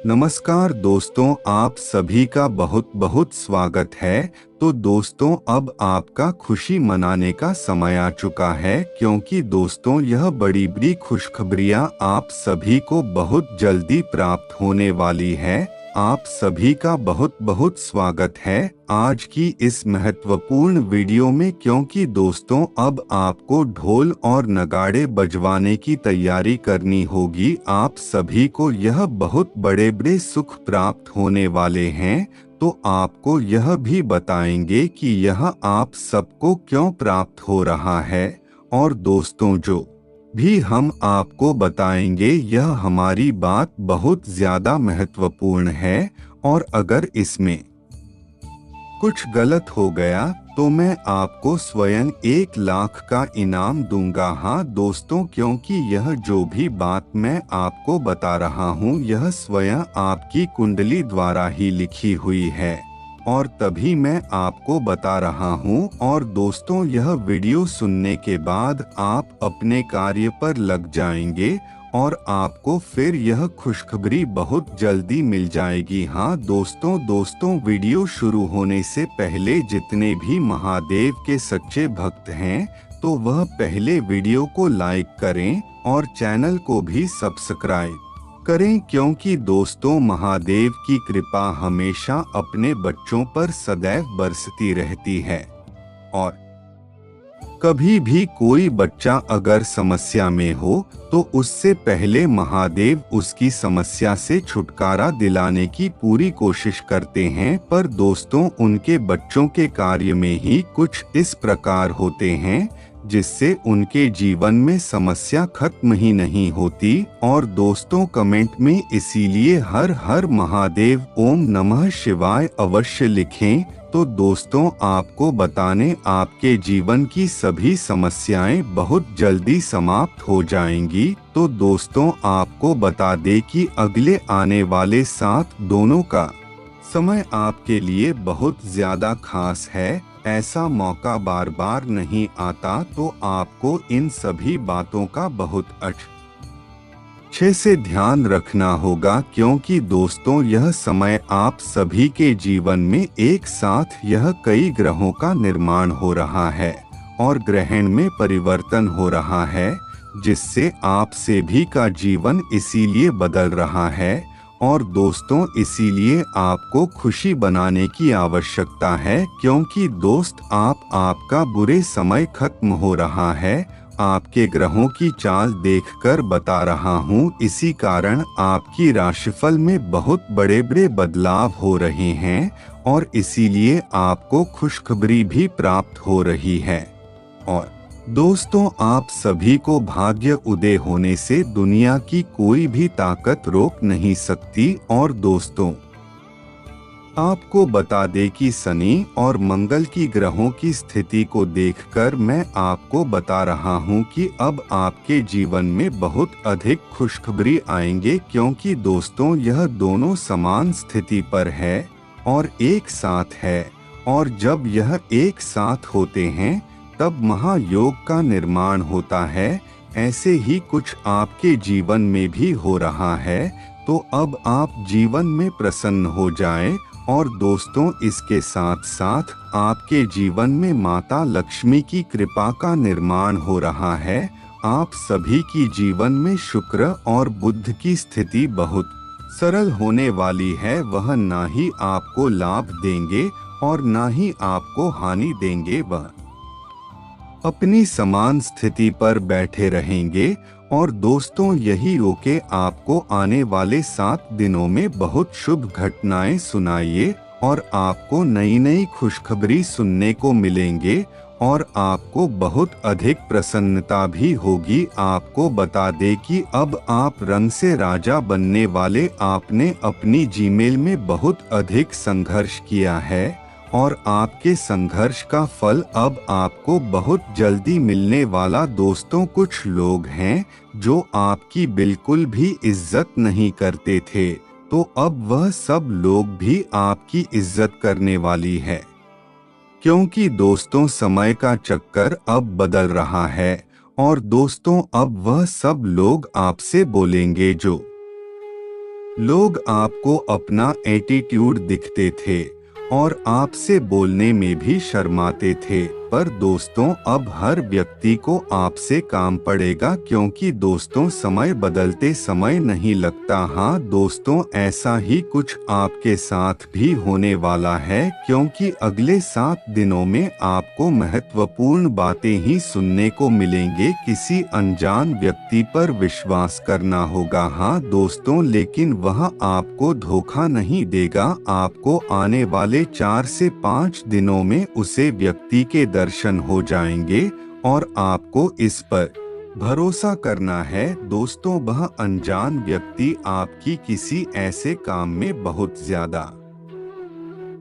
नमस्कार दोस्तों, आप सभी का बहुत बहुत स्वागत है। तो दोस्तों, अब आपका खुशी मनाने का समय आ चुका है, क्योंकि दोस्तों यह बड़ी बड़ी खुशखबरियां आप सभी को बहुत जल्दी प्राप्त होने वाली है। आप सभी का बहुत बहुत स्वागत है आज की इस महत्वपूर्ण वीडियो में, क्योंकि दोस्तों अब आपको ढोल और नगाड़े बजवाने की तैयारी करनी होगी। आप सभी को यह बहुत बड़े बड़े सुख प्राप्त होने वाले हैं, तो आपको यह भी बताएंगे कि यह आप सबको क्यों प्राप्त हो रहा है। और दोस्तों, जो भी हम आपको बताएंगे यह हमारी बात बहुत ज्यादा महत्वपूर्ण है, और अगर इसमें कुछ गलत हो गया तो मैं आपको स्वयं 1 लाख का इनाम दूंगा। हाँ दोस्तों, क्योंकि यह जो भी बात मैं आपको बता रहा हूँ यह स्वयं आपकी कुंडली द्वारा ही लिखी हुई है, और तभी मैं आपको बता रहा हूँ। और दोस्तों, यह वीडियो सुनने के बाद आप अपने कार्य पर लग जाएंगे और आपको फिर यह खुशखबरी बहुत जल्दी मिल जाएगी। हाँ दोस्तों, वीडियो शुरू होने से पहले जितने भी महादेव के सच्चे भक्त हैं तो वह पहले वीडियो को लाइक करें और चैनल को भी सब्सक्राइब करें, क्योंकि दोस्तों महादेव की कृपा हमेशा अपने बच्चों पर सदैव बरसती रहती है। और कभी भी कोई बच्चा अगर समस्या में हो तो उससे पहले महादेव उसकी समस्या से छुटकारा दिलाने की पूरी कोशिश करते हैं, पर दोस्तों उनके बच्चों के कार्य में ही कुछ इस प्रकार होते हैं जिससे उनके जीवन में समस्या खत्म ही नहीं होती। और दोस्तों कमेंट में इसीलिए हर हर महादेव ओम नमः शिवाय अवश्य लिखें, तो दोस्तों आपको बताने आपके जीवन की सभी समस्याएं बहुत जल्दी समाप्त हो जाएंगी। तो दोस्तों आपको बता दे कि अगले आने वाले 7 दिनों का समय आपके लिए बहुत ज्यादा खास है। ऐसा मौका बार बार नहीं आता, तो आपको इन सभी बातों का बहुत अच्छे से ध्यान रखना होगा, क्योंकि दोस्तों यह समय आप सभी के जीवन में एक साथ यह कई ग्रहों का निर्माण हो रहा है और ग्रहण में परिवर्तन हो रहा है, जिससे आप सभी का जीवन इसीलिए बदल रहा है। और दोस्तों इसीलिए आपको खुशी बनाने की आवश्यकता है, क्योंकि दोस्त आपका बुरे समय खत्म हो रहा है। आपके ग्रहों की चाल देखकर बता रहा हूँ, इसी कारण आपकी राशिफल में बहुत बड़े बड़े बदलाव हो रहे हैं और इसीलिए आपको खुशखबरी भी प्राप्त हो रही है। और दोस्तों आप सभी को भाग्य उदय होने से दुनिया की कोई भी ताकत रोक नहीं सकती। और दोस्तों आपको बता दे कि शनि और मंगल की ग्रहों की स्थिति को देखकर मैं आपको बता रहा हूं कि अब आपके जीवन में बहुत अधिक खुशखबरी आएंगे, क्योंकि दोस्तों यह दोनों समान स्थिति पर है और एक साथ है, और जब यह एक साथ होते हैं तब महायोग का निर्माण होता है। ऐसे ही कुछ आपके जीवन में भी हो रहा है, तो अब आप जीवन में प्रसन्न हो जाएं। और दोस्तों इसके साथ साथ आपके जीवन में माता लक्ष्मी की कृपा का निर्माण हो रहा है। आप सभी की जीवन में शुक्र और बुध की स्थिति बहुत सरल होने वाली है। वह ना ही आपको लाभ देंगे और ना ही आपको हानि देंगे, वह अपनी समान स्थिति पर बैठे रहेंगे। और दोस्तों यही रोके आपको आने वाले 7 दिनों में बहुत शुभ घटनाएं सुनाइए और आपको नई नई खुशखबरी सुनने को मिलेंगे और आपको बहुत अधिक प्रसन्नता भी होगी। आपको बता दे कि अब आप रंग से राजा बनने वाले आपने अपनी जीमेल में बहुत अधिक संघर्ष किया है और आपके संघर्ष का फल अब आपको बहुत जल्दी मिलने वाला। दोस्तों कुछ लोग हैं जो आपकी बिल्कुल भी इज्जत नहीं करते थे, तो अब वह सब लोग भी आपकी इज्जत करने वाली है, क्योंकि दोस्तों समय का चक्कर अब बदल रहा है। और दोस्तों अब वह सब लोग आपसे बोलेंगे जो लोग आपको अपना एटीट्यूड दिखते थे और आपसे बोलने में भी शर्माते थे, पर दोस्तों अब हर व्यक्ति को आपसे काम पड़ेगा, क्योंकि दोस्तों समय बदलते समय नहीं लगता। हाँ दोस्तों, ऐसा ही कुछ आपके साथ भी होने वाला है, क्योंकि अगले 7 दिनों में आपको महत्वपूर्ण बातें ही सुनने को मिलेंगे। किसी अनजान व्यक्ति पर विश्वास करना होगा। हाँ दोस्तों, लेकिन वह आपको धोखा नहीं देगा। आपको आने वाले 4 से 5 दिनों में उसे व्यक्ति के दर्शन हो जाएंगे और आपको इस पर भरोसा करना है। दोस्तों, वह अनजान व्यक्ति आपकी किसी ऐसे काम में बहुत ज्यादा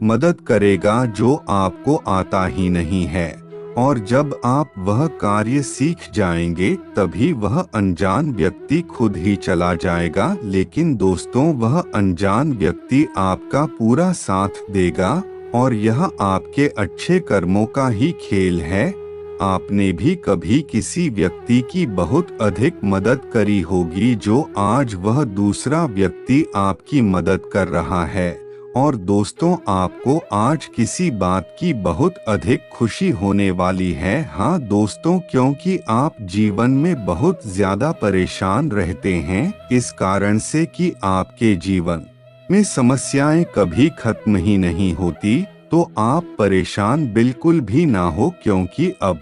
मदद करेगा जो आपको आता ही नहीं है, और जब आप वह कार्य सीख जाएंगे तभी वह अनजान व्यक्ति खुद ही चला जाएगा। लेकिन दोस्तों, वह अनजान व्यक्ति आपका पूरा साथ देगा और यह आपके अच्छे कर्मों का ही खेल है। आपने भी कभी किसी व्यक्ति की बहुत अधिक मदद करी होगी जो आज वह दूसरा व्यक्ति आपकी मदद कर रहा है, और दोस्तों आपको आज किसी बात की बहुत अधिक खुशी होने वाली है। हाँ दोस्तों, क्योंकि आप जीवन में बहुत ज्यादा परेशान रहते हैं, इस कारण से कि आपके जीवन में समस्याएं कभी खत्म ही नहीं होती। तो आप परेशान बिल्कुल भी ना हो, क्योंकि अब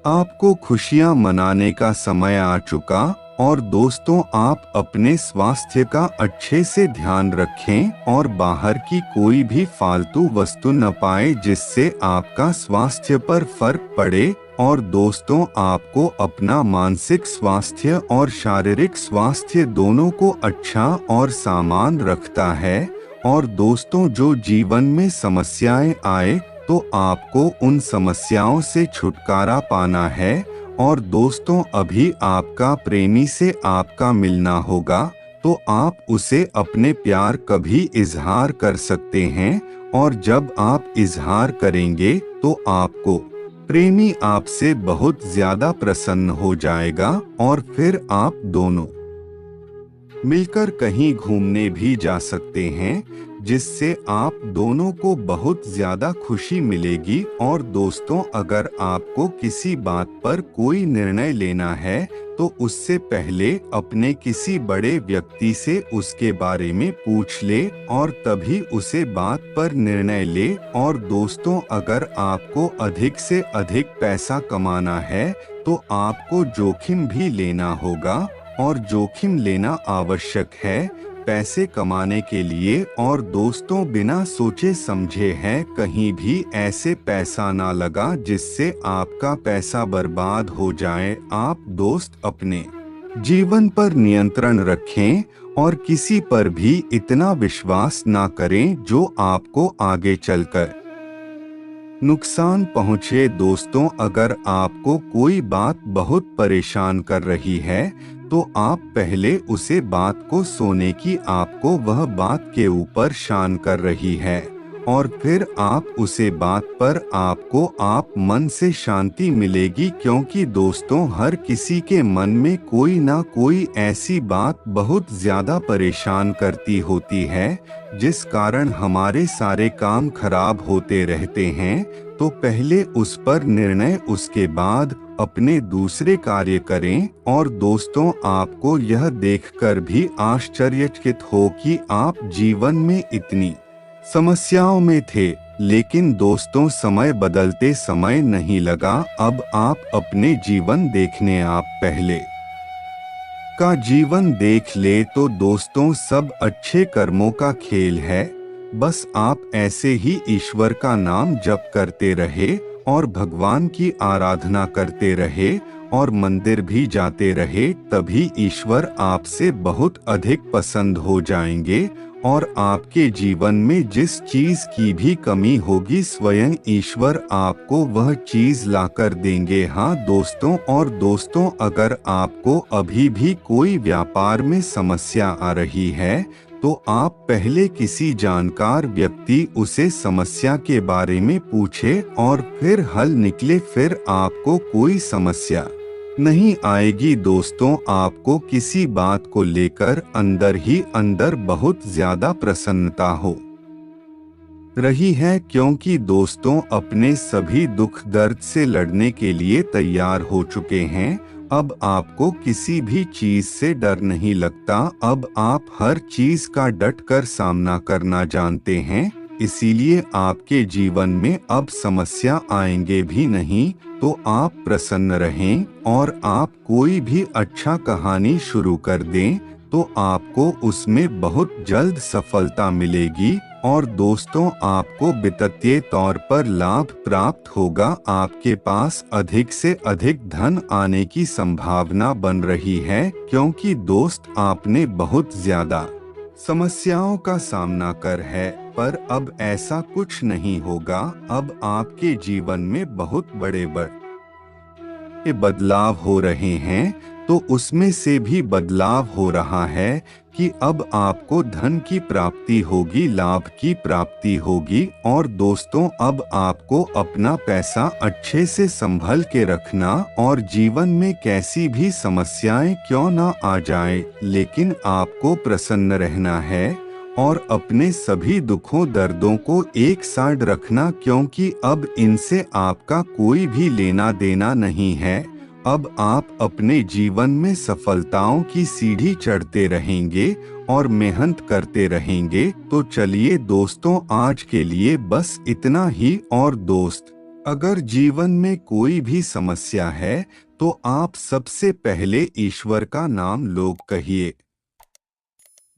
आपको खुशियां मनाने का समय आ चुका। और दोस्तों, आप अपने स्वास्थ्य का अच्छे से ध्यान रखें और बाहर की कोई भी फालतू वस्तु न पाए जिससे आपका स्वास्थ्य पर फर्क पड़े। और दोस्तों, आपको अपना मानसिक स्वास्थ्य और शारीरिक स्वास्थ्य दोनों को अच्छा और सामान रखता है। और दोस्तों, जो जीवन में समस्याएं आए तो आपको उन समस्याओं से छुटकारा पाना है। और दोस्तों, अभी आपका प्रेमी से आपका मिलना होगा, तो आप उसे अपने प्यार का भी इजहार कर सकते हैं, और जब आप इजहार करेंगे तो आपको प्रेमी आपसे बहुत ज्यादा प्रसन्न हो जाएगा, और फिर आप दोनों मिलकर कहीं घूमने भी जा सकते हैं, जिससे आप दोनों को बहुत ज्यादा खुशी मिलेगी। और दोस्तों, अगर आपको किसी बात पर कोई निर्णय लेना है तो उससे पहले अपने किसी बड़े व्यक्ति से उसके बारे में पूछ ले और तभी उसे बात पर निर्णय ले। और दोस्तों, अगर आपको अधिक से अधिक पैसा कमाना है तो आपको जोखिम भी लेना होगा, और जोखिम लेना आवश्यक है पैसे कमाने के लिए। और दोस्तों, बिना सोचे समझे हैं कहीं भी ऐसे पैसा ना लगा जिससे आपका पैसा बर्बाद हो जाए। आप दोस्त अपने जीवन पर नियंत्रण रखें और किसी पर भी इतना विश्वास ना करें जो आपको आगे चलकर नुकसान पहुंचे। दोस्तों, अगर आपको कोई बात बहुत परेशान कर रही है तो आप पहले उसे बात को सोने की आपको वह बात के ऊपर शान कर रही है, और फिर आप उसे बात पर आपको आप मन से शांति मिलेगी। क्योंकि दोस्तों, हर किसी के मन में कोई ना कोई ऐसी बात बहुत ज्यादा परेशान करती होती है जिस कारण हमारे सारे काम खराब होते रहते हैं। तो पहले उस पर निर्णय, उसके बाद अपने दूसरे कार्य करें। और दोस्तों, आपको यह देखकर भी आश्चर्यचकित हो कि आप जीवन में इतनी समस्याओं में थे, लेकिन दोस्तों समय बदलते समय नहीं लगा। अब आप अपने जीवन देखने आप पहले का जीवन देख ले तो दोस्तों सब अच्छे कर्मों का खेल है। बस आप ऐसे ही ईश्वर का नाम जप करते रहे और भगवान की आराधना करते रहे और मंदिर भी जाते रहे, तभी ईश्वर आपसे बहुत अधिक पसंद हो जाएंगे और आपके जीवन में जिस चीज की भी कमी होगी स्वयं ईश्वर आपको वह चीज लाकर देंगे। हाँ दोस्तों, और दोस्तों अगर आपको अभी भी कोई व्यापार में समस्या आ रही है तो आप पहले किसी जानकार व्यक्ति उसे समस्या के बारे में पूछे और फिर हल निकले, फिर आपको कोई समस्या नहीं आएगी दोस्तों। आपको किसी बात को लेकर अंदर ही अंदर बहुत ज्यादा प्रसन्नता हो रही है, क्योंकि दोस्तों अपने सभी दुख दर्द से लड़ने के लिए तैयार हो चुके हैं। अब आपको किसी भी चीज से डर नहीं लगता। अब आप हर चीज का डट कर सामना करना जानते हैं। इसीलिए आपके जीवन में अब समस्या आएंगे भी नहीं। तो आप प्रसन्न रहें और आप कोई भी अच्छा कहानी शुरू कर दें तो आपको उसमें बहुत जल्द सफलता मिलेगी और दोस्तों आपको वित्तीय तौर पर लाभ प्राप्त होगा। आपके पास अधिक से अधिक धन आने की संभावना बन रही है, क्योंकि दोस्त आपने बहुत ज्यादा समस्याओं का सामना कर है, पर अब ऐसा कुछ नहीं होगा। अब आपके जीवन में बहुत बड़े बदलाव हो रहे हैं। तो उसमें से भी बदलाव हो रहा है कि अब आपको धन की प्राप्ति होगी, लाभ की प्राप्ति होगी। और दोस्तों अब आपको अपना पैसा अच्छे से संभल के रखना और जीवन में कैसी भी समस्याएं क्यों ना आ जाए, लेकिन आपको प्रसन्न रहना है और अपने सभी दुखों दर्दों को एक साइड रखना, क्योंकि अब इनसे आपका कोई भी लेना देना नहीं है। अब आप अपने जीवन में सफलताओं की सीढ़ी चढ़ते रहेंगे और मेहनत करते रहेंगे। तो चलिए दोस्तों आज के लिए बस इतना ही। और दोस्त अगर जीवन में कोई भी समस्या है तो आप सबसे पहले ईश्वर का नाम लोग कहिए,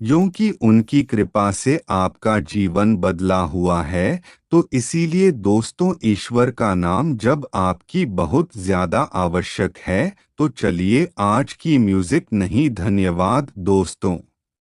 क्योंकि उनकी कृपा से आपका जीवन बदला हुआ है। तो इसीलिए दोस्तों ईश्वर का नाम जब आपकी बहुत ज्यादा आवश्यक है। तो चलिए आज की म्यूजिक नहीं, धन्यवाद दोस्तों।